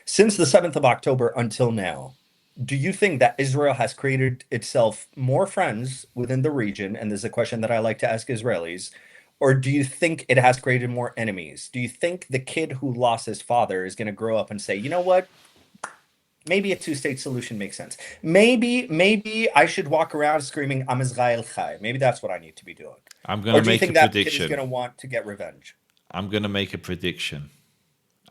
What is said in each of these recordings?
Since the 7th of October until now, do you think that Israel has created itself more friends within the region? And this is a question that I like to ask Israelis. Or do you think it has created more enemies? Do you think the kid who lost his father is going to grow up and say, you know what? Maybe a two-state solution makes sense. Maybe I should walk around screaming, I'm Israel Chai. Maybe that's what I need to be doing. I'm going Or to do you make a think that kid is prediction. going to want to get revenge? I'm going to make a prediction,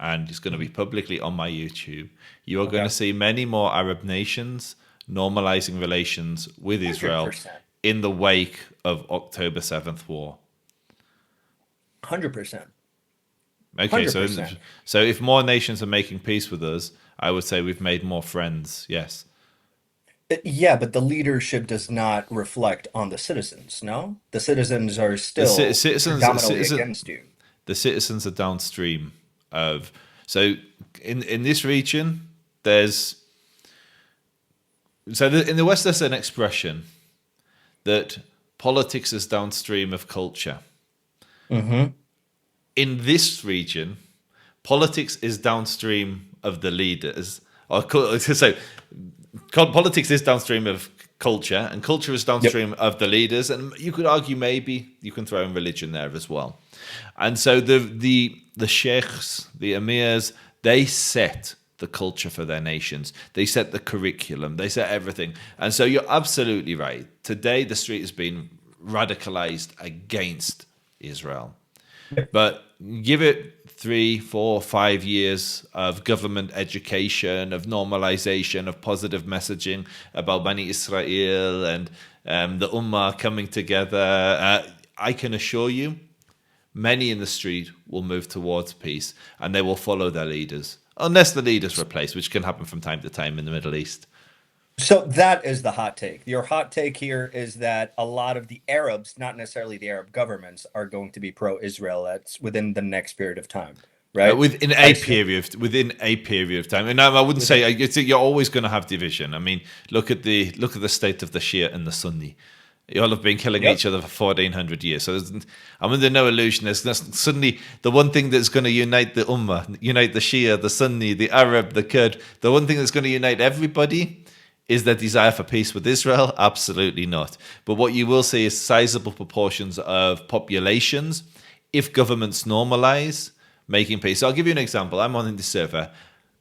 and it's going to be publicly on my YouTube. You are going Okay. to see many more Arab nations normalizing relations with Israel 100%. in the wake of October 7th war. 100%. Okay, so 100%. so if more nations are making peace with us, I would say we've made more friends. Yes. Yeah, but the leadership does not reflect on the citizens, no? The citizens are The still predominantly against you. the citizens are downstream of. So in this region, there's in the West there's an expression that politics is downstream of culture. Hmm. In this region, politics is downstream of the leaders. So politics is downstream of culture, and culture is Yep. downstream of the leaders. And you could argue maybe you can throw in religion there as well. And so the sheikhs, the emirs, they set the culture for their nations. They set the curriculum. They set everything. And so you're absolutely right. Today, the street has been radicalized against Israel. Yep. But give it 3, 4, 5 years of government education, of normalization, of positive messaging about Bani Israel and the Ummah coming together. I can assure you, many in the street will move towards peace and they will follow their leaders. Unless the leaders replace, which can happen from time to time in the Middle East. So that is the hot take. Your hot take here is that a lot of the Arabs, not necessarily the Arab governments, are going to be pro-Israel. That's within the next period of time, right? I assume Within a period of time, and I wouldn't within. say you're always going to have division. I mean, look at the state of the Shia and the Sunni. You all have been killing Yep. each other for 1400 years. So I'm under no illusion. Suddenly the one thing that's going to unite the Ummah, unite the Shia, the Sunni, the Arab, the Kurd, the one thing that's going to unite everybody is their desire for peace with Israel? Absolutely not. But what you will see is sizable proportions of populations, if governments normalize making peace. So I'll give you an example. I'm on the server.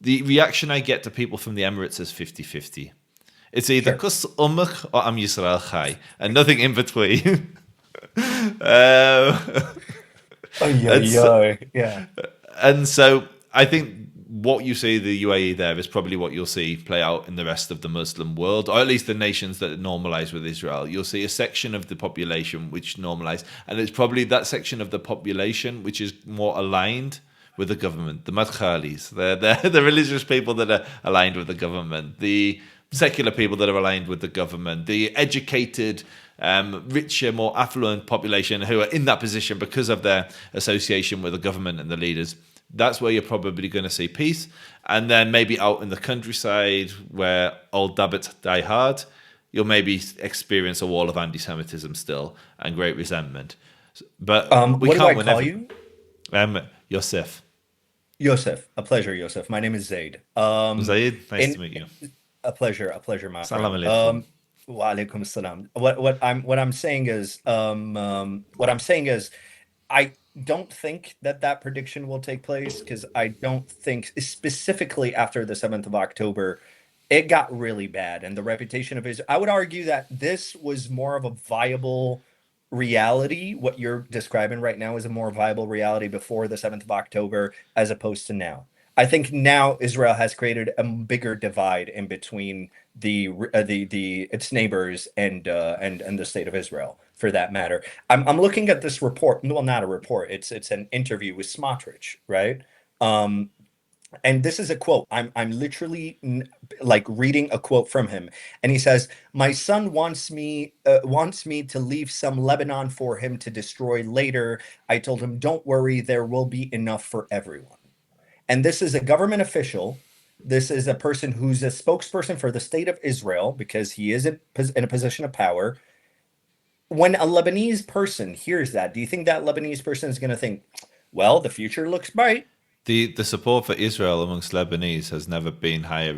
The reaction I get to people from the Emirates is 50-50. It's either Sure. kus umuk or am Yisrael chai, and nothing in between. uh, Ay, and ay, so, ay. Yeah. and so I think what you see the UAE there is probably what you'll see play out in the rest of the Muslim world, or at least the nations that normalize with Israel. You'll see a section of the population which normalize, and it's probably that section of the population which is more aligned with the government. The Madkhalis, they're the religious people that are aligned with the government. The secular people that are aligned with the government. The educated, richer, more affluent population who are in that position because of their association with the government and the leaders. That's where you're probably going to see peace. And then maybe out in the countryside where old habits die hard, you'll maybe experience a wall of anti-Semitism still and great resentment. But we What do I can't win call every. you? Yosef. Yosef. A pleasure, Yosef. My name is Zaid. Zaid, nice to In meet you. a pleasure, my Salam friend. alaikum. Wa alaikum salam. What I'm saying is, what I'm saying is, I don't think that that prediction will take place because I don't think, specifically after the 7th of October, it got really bad. And the reputation of Israel, I would argue that this was more of a viable reality. What you're describing right now is a more viable reality before the 7th of October as opposed to now. I think now Israel has created a bigger divide in between the its neighbors and the state of Israel for that matter. I'm looking at this report. Well, not a report. It's an interview with Smotrich, right? Um, and this is a quote. I'm literally like reading a quote from him, and he says, "My son wants me to leave some Lebanon for him to destroy later. I told him, don't worry, there will be enough for everyone." And this is a government official. This is a person who's a spokesperson for the state of Israel because he is in a position of power. When a Lebanese person hears that, do you think that Lebanese person is going to think, well, the future looks bright? The support for Israel amongst Lebanese has never been higher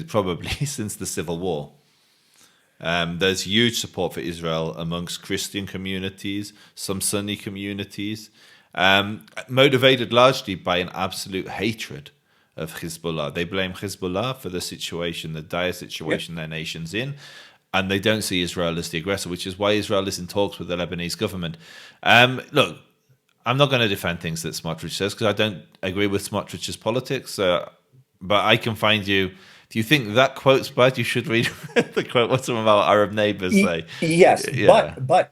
probably since the Civil War. There's huge support for Israel amongst Christian communities, some Sunni communities, motivated largely by an absolute hatred of Hezbollah. They blame Hezbollah for the situation, the dire Yep. situation their nation's in, and they don't see Israel as the aggressor, which is why Israel is in talks with the Lebanese government. Look, I'm not going to defend things that Smotrich says because I don't agree with Smotrich's politics, but I can find you. If you think that quote's bad, you should read the quote what some of our Arab neighbors say. Yes, Yeah, but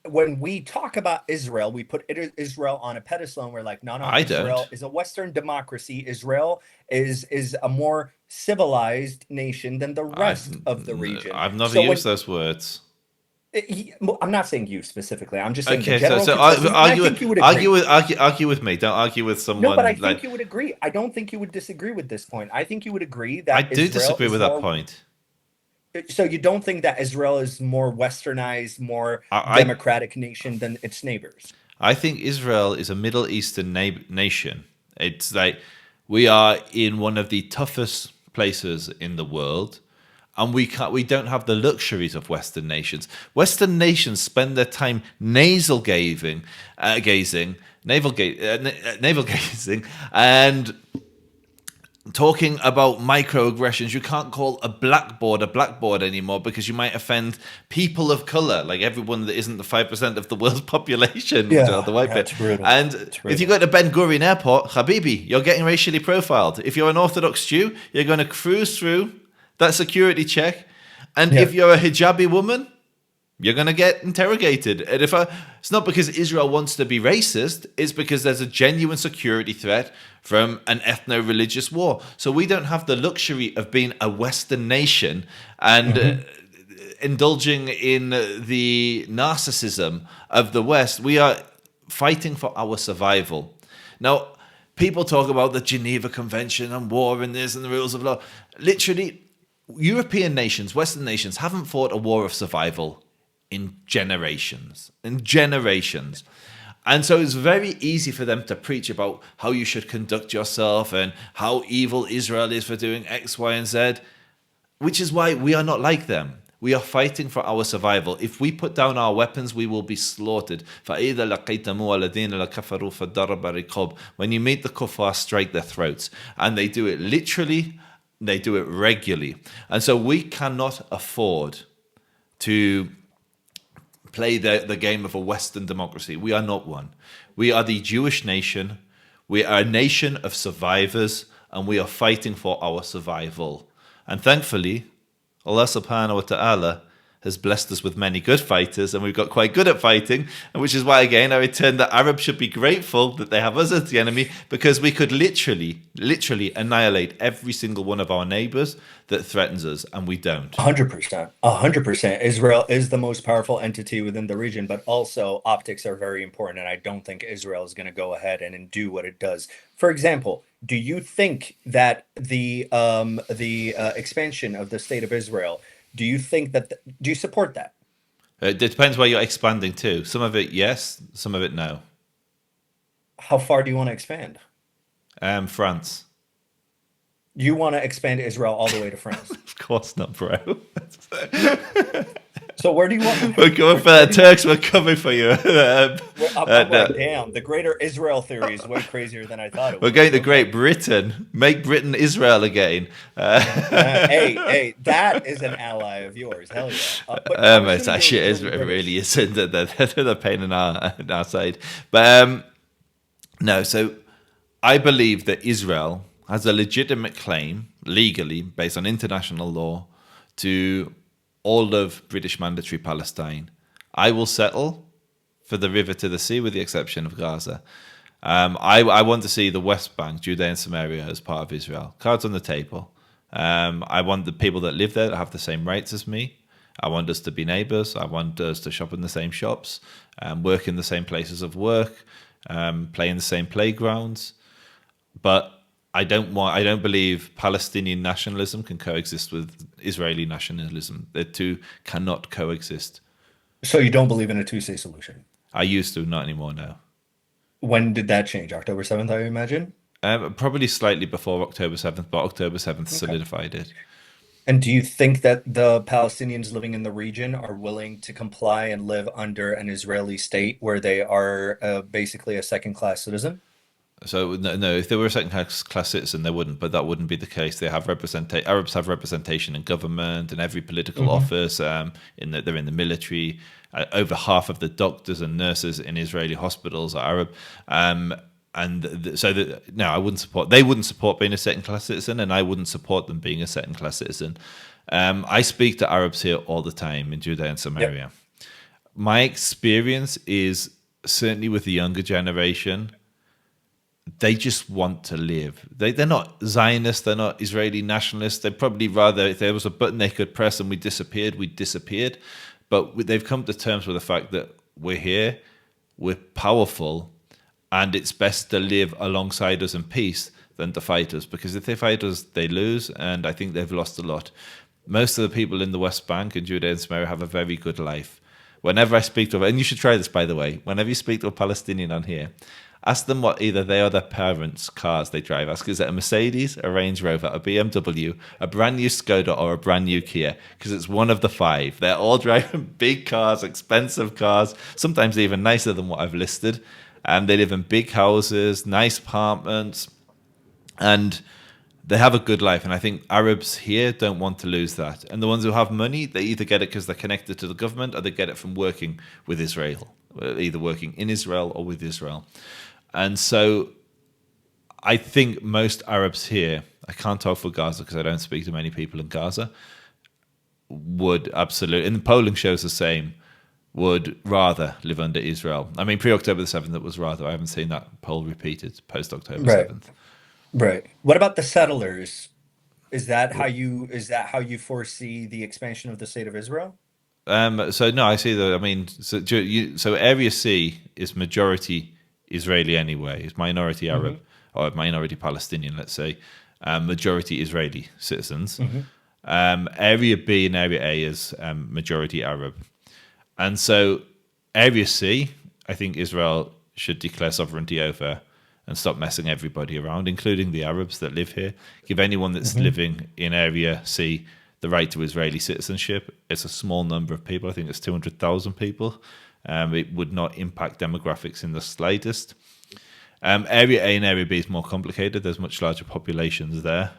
when we talk about Israel, we put Israel on a pedestal, and we're like, no, no, I Israel don't. is a Western democracy. Israel is a more civilized nation than the I've rest of the region. I've never So used when those words. well, I'm not saying you specifically, I'm just saying the Okay, so general so consensus, and I argue think you would argue agree. with argue with me. Don't argue with No, but I someone like think you would agree. I don't think you would disagree with this point. I think you would agree I that do Israel disagree is with that more. point. So you don't think that Israel is more westernized, more I democratic nation than its neighbors? I think Israel is a Middle Eastern nation. It's like we are in one of the toughest places in the world, and we don't have the luxuries of Western nations. Western nations spend their time navel gazing, and talking about microaggressions. You can't call a blackboard anymore because you might offend people of color, like everyone that isn't the 5% of the world's population, which are Yeah, the white yeah, bit. it's brutal. And It's if you brutal. go to Ben Gurion Airport, Habibi, you're getting racially profiled. If you're an Orthodox Jew, you're going to cruise through that security check. And if Yeah. you're a hijabi woman, you're going to get interrogated. And it's not because Israel wants to be racist, it's because there's a genuine security threat from an ethno religious war. So we don't have the luxury of being a Western nation and Hmm. indulging in the narcissism of the West. We are fighting for our survival. Now, people talk about the Geneva Convention and war and this and the rules of law. Literally, European nations, Western nations, haven't fought a war of survival in generations. In generations. And so it's very easy for them to preach about how you should conduct yourself and how evil Israel is for doing X, Y, and Z, which is why we are not like them. We are fighting for our survival. If we put down our weapons, we will be slaughtered. فَإِذَا لَقِيتَمُوا الَّذِينَ لَكَفَرُوا فَضَرَبَ الرِّقَابِ. When you meet the kuffar, strike their throats. And they do it literally, they do it regularly. And so we cannot afford to play the game of a Western democracy. We are not one. We are the Jewish nation. We are a nation of survivors, and we are fighting for our survival. And thankfully, Allah subhanahu wa ta'ala has blessed us with many good fighters, and we've got quite good at fighting, and which is why, again, I return that Arabs should be grateful that they have us as the enemy, because we could literally annihilate every single one of our neighbors that threatens us, and we don't. 100%. 100%. Israel is the most powerful entity within the region, but also optics are very important. And I don't think Israel is going to go ahead and do what it does. For example, do you think that the expansion of the state of Israel, do you think that do you support that? It depends where you're expanding to. Some of it, yes. Some of it, no. How far do you want to expand? France. You want to expand Israel all the way to France. Of course not, bro. So where do you want We're going for where the do you want Turks. We're coming for you. I'm No. like, damn, the greater Israel theory is way crazier than I thought it We're was. going to Okay. Great Britain. Make Britain Israel again. Hey, hey, that is an ally of yours. Hell yeah. But no, I'm It's assuming actually you're it really really British. isn't. They're the pain in our side. But no, so I believe that Israel has a legitimate claim, legally, based on international law, to all of British Mandatory Palestine. I will settle for the river to the sea, with the exception of Gaza. I want to see the West Bank, Judea and Samaria, as part of Israel. Cards on the table. I want the people that live there to have the same rights as me. I want us to be neighbours. I want us to shop in the same shops, work in the same places of work, play in the same playgrounds. But I don't believe Palestinian nationalism can coexist with Israeli nationalism. The two cannot coexist. So you don't believe in a two-state solution. I used to, not anymore now. When did that change? October 7th, I imagine? Probably slightly before October 7th, but October 7th Okay. solidified it. And do you think that the Palestinians living in the region are willing to comply and live under an Israeli state where they are basically a second-class citizen? So no, if they were a second class citizen, they wouldn't. But that wouldn't be the case. They have representation. Arabs have representation in government and every political Hmm. office. They're in the military. Over half of the doctors and nurses in Israeli hospitals are Arab. No, I wouldn't support. They wouldn't support being a second-class citizen, and I wouldn't support them being a second-class citizen. I speak to Arabs here all the time in Judea and Yep. Samaria. My experience is certainly with the younger generation they just want to live. They're not Zionists, they're not Israeli nationalists. They'd probably rather, if there was a button they could press and we disappeared, we disappeared. But they've come to terms with the fact that we're here, we're powerful, and it's best to live alongside us in peace than to fight us. Because if they fight us, they lose, and I think they've lost a lot. Most of the people in the West Bank and Judea and Samaria have a very good life. Whenever I speak to, and you should try this by the way, whenever you speak to a Palestinian on here, ask them what either they or their parents' cars they drive. Ask, is it a Mercedes, a Range Rover, a BMW, a brand new Skoda, or a brand new Kia? Because it's one of the five. They're all driving big cars, expensive cars, sometimes even nicer than what I've listed. And they live in big houses, nice apartments, and they have a good life. And I think Arabs here don't want to lose that. And the ones who have money, they either get it because they're connected to the government or they get it from working with Israel, either working in Israel or with Israel. And so I think most Arabs here, I can't talk for Gaza because I don't speak to many people in Gaza, would absolutely, and the polling shows the same, would rather live under Israel. I mean, pre-October the 7th, it was rather. I haven't seen that poll repeated post-October Right. 7th. Right. What about the settlers? Is that how you foresee the expansion of the state of Israel? So no, I see that. I mean, so Area C is majority Israeli anyway. It's minority Arab Hmm. or minority Palestinian, let's say, majority Israeli citizens. Hmm. Area B and Area A is majority Arab, and so Area C, I think Israel should declare sovereignty over and stop messing everybody around, including the Arabs that live here. Give anyone that's Hmm. living in Area C the right to Israeli citizenship. It's a small number of people. I think it's 200,000 people. It would not impact demographics in the slightest. Area A and Area B is more complicated. There's much larger populations there.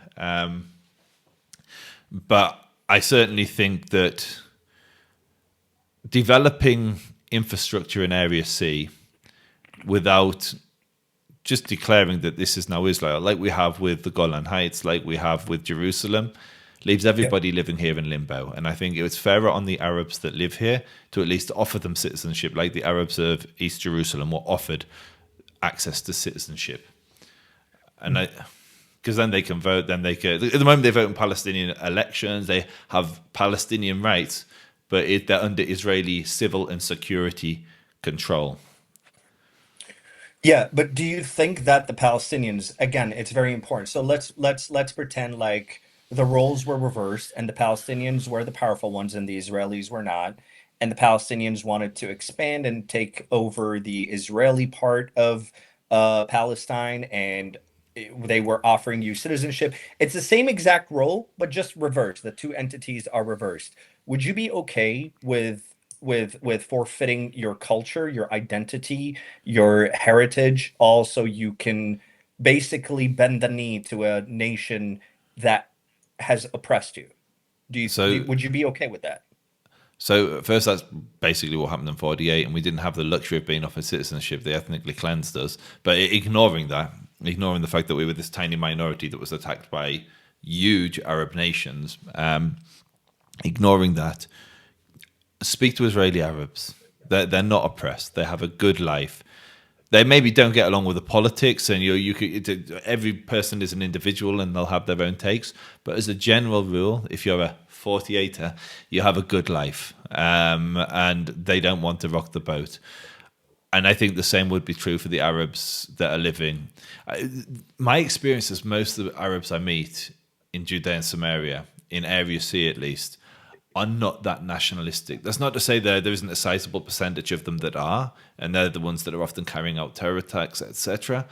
But I certainly think that developing infrastructure in Area C without just declaring that this is now Israel, like we have with the Golan Heights, like we have with Jerusalem, leaves Yep. everybody living here in limbo. And I think it's fairer on the Arabs that live here to at least offer them citizenship, like the Arabs of East Jerusalem were offered access to citizenship. And I, because then they can vote, then they can. At the moment, they vote in Palestinian elections, they have Palestinian rights, but they're under Israeli civil and security control. Yeah, but do you think that the Palestinians, again, it's very important. So let's pretend like the roles were reversed and the Palestinians were the powerful ones and the Israelis were not, and the Palestinians wanted to expand and take over the Israeli part of Palestine, and they were offering you citizenship. It's the same exact role, but just reversed. The two entities are reversed. Would you be okay with forfeiting your culture, your identity, your heritage, all so you can basically bend the knee to a nation that has oppressed you? So Would you be okay with that? So first, that's basically what happened in '48, and we didn't have the luxury of being offered citizenship. They ethnically cleansed us. But ignoring that, ignoring the fact that we were this tiny minority that was attacked by huge Arab nations, ignoring that, speak to Israeli Arabs. They're not oppressed. They have a good life. They maybe don't get along with the politics, and every person is an individual, and they'll have their own takes. But as a general rule, if you're a 48er, you have a good life, and they don't want to rock the boat. And I think the same would be true for the Arabs that are living. My experience is most of the Arabs I meet in Judea and Samaria, in Area C at least, are not that nationalistic. That's not to say there isn't a sizable percentage of them that are, and they're the ones that are often carrying out terror attacks, etc.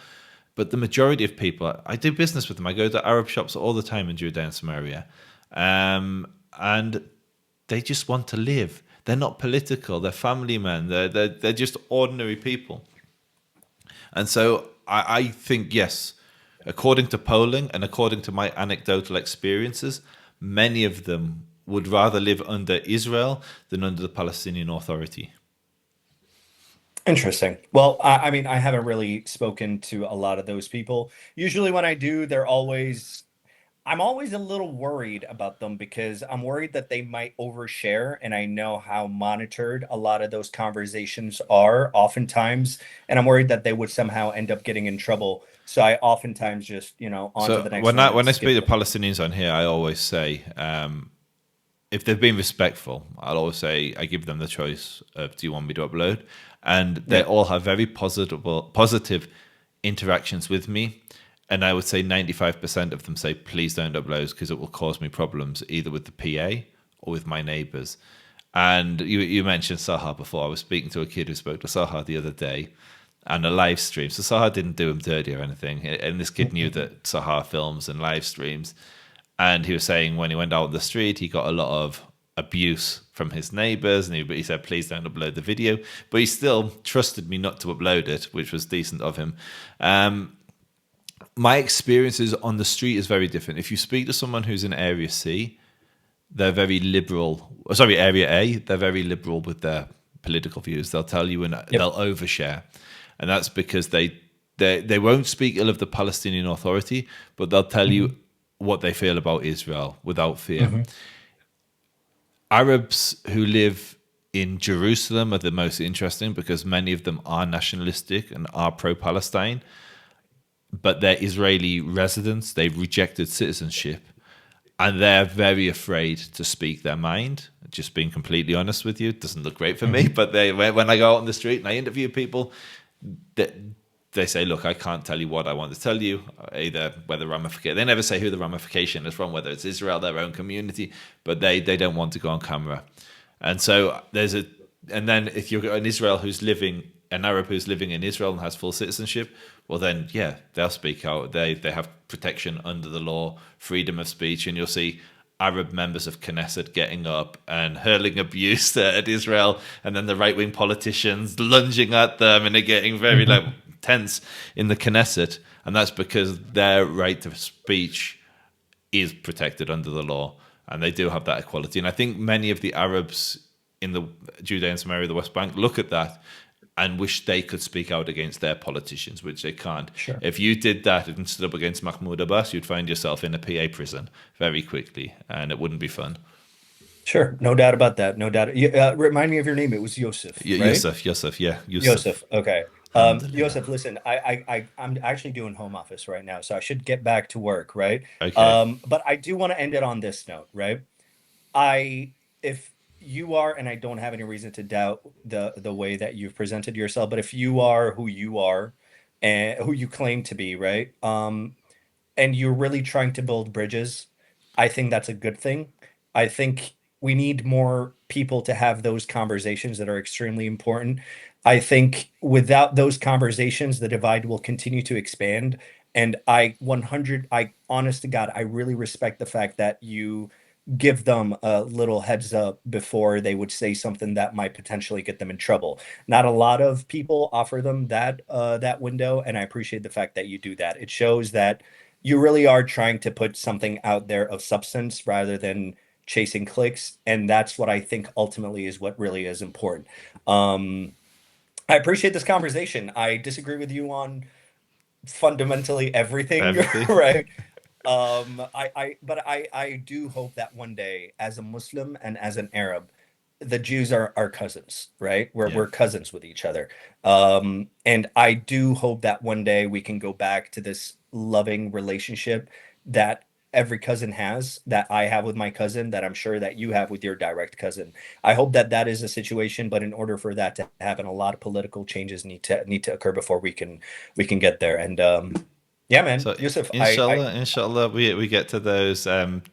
But the majority of people, I do business with them. I go to Arab shops all the time in Judea and Samaria, and they just want to live. They're not political. They're family men. They're just ordinary people. And so I think, yes, according to polling and according to my anecdotal experiences, many of them would rather live under Israel than under the Palestinian Authority. Interesting. Well, I mean, I haven't really spoken to a lot of those people. Usually when I do, I'm always a little worried about them because I'm worried that they might overshare, and I know how monitored a lot of those conversations are oftentimes, and I'm worried that they would somehow end up getting in trouble. So I oftentimes just, on to So the next when one I and when I skip speak to them. Palestinians on here, I always say, if they've been respectful, I'll always say I give them the choice of, do you want me to upload? And they Yeah. all have very positive interactions with me. And I would say 95% of them say, please don't upload because it will cause me problems either with the PA or with my neighbors. And you mentioned Sahar before. I was speaking to a kid who spoke to Sahar the other day and a live stream. So Sahar didn't do him dirty or anything. And this kid knew that Sahar films and live streams. And he was saying when he went out on the street, he got a lot of abuse from his neighbors. And he said, please don't upload the video. But he still trusted me not to upload it, which was decent of him. My experiences on the street is very different. If you speak to someone who's in Area C, they're very liberal. Sorry, Area A, they're very liberal with their political views. They'll tell you and Yep. they'll overshare. And that's because they won't speak ill of the Palestinian Authority, but they'll tell Hmm. you what they feel about Israel without fear. Hmm. Arabs who live in Jerusalem are the most interesting because many of them are nationalistic and are pro-Palestine, but they're Israeli residents. They've rejected citizenship, and they're very afraid to speak their mind. Just being completely honest with you, it doesn't look great for me. Hmm. But when I go out on the street and I interview people, they, they say, "Look, I can't tell you what I want to tell you. Either whether ramification. They never say who the ramification is from, whether it's Israel, their own community, but they don't want to go on camera." And so and then if you're an Israel who's living, an Arab who's living in Israel and has full citizenship, well then, yeah, they'll speak out. They have protection under the law, freedom of speech, and you'll see Arab members of Knesset getting up and hurling abuse at Israel, and then the right wing politicians lunging at them, and they're getting very like Hmm. tense in the Knesset, and that's because their right to speech is protected under the law, and they do have that equality. And I think many of the Arabs in the Judea and Samaria, the West Bank, look at that and wish they could speak out against their politicians, which they can't. Sure. If you did that and stood up against Mahmoud Abbas, you'd find yourself in a PA prison very quickly, and it wouldn't be fun. Sure. No doubt about that. No doubt. Remind me of your name. It was Yosef, right? Yusuf, yeah, Yusuf. Yosef. Okay. Alhamdulillah. Yosef, listen, I'm actually doing home office right now, so I should get back to work, right? Okay. But I do want to end it on this note, right? If you are, and I don't have any reason to doubt the way that you've presented yourself, but if you are who you are and who you claim to be, right? And you're really trying to build bridges, I think that's a good thing. I think we need more people to have those conversations that are extremely important. I think without those conversations, the divide will continue to expand. And I honest to God, I really respect the fact that you give them a little heads up before they would say something that might potentially get them in trouble. Not a lot of people offer them that window, and I appreciate the fact that you do that. It shows that you really are trying to put something out there of substance rather than chasing clicks, and that's what I think ultimately is what really is important. Um, I appreciate this conversation. I disagree with you on fundamentally everything, Everything. right? But I do hope that one day, as a Muslim and as an Arab, the Jews are cousins, right? We're Yeah. we're cousins with each other. And I do hope that one day we can go back to this loving relationship that every cousin has, that I have with my cousin, that I'm sure that you have with your direct cousin. I hope that that is a situation, but in order for that to happen, a lot of political changes need to occur before we can get there. And yeah, man, So Yusuf, inshallah, we get to those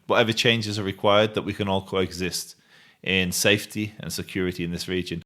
whatever changes are required that we can all coexist in safety and security in this region.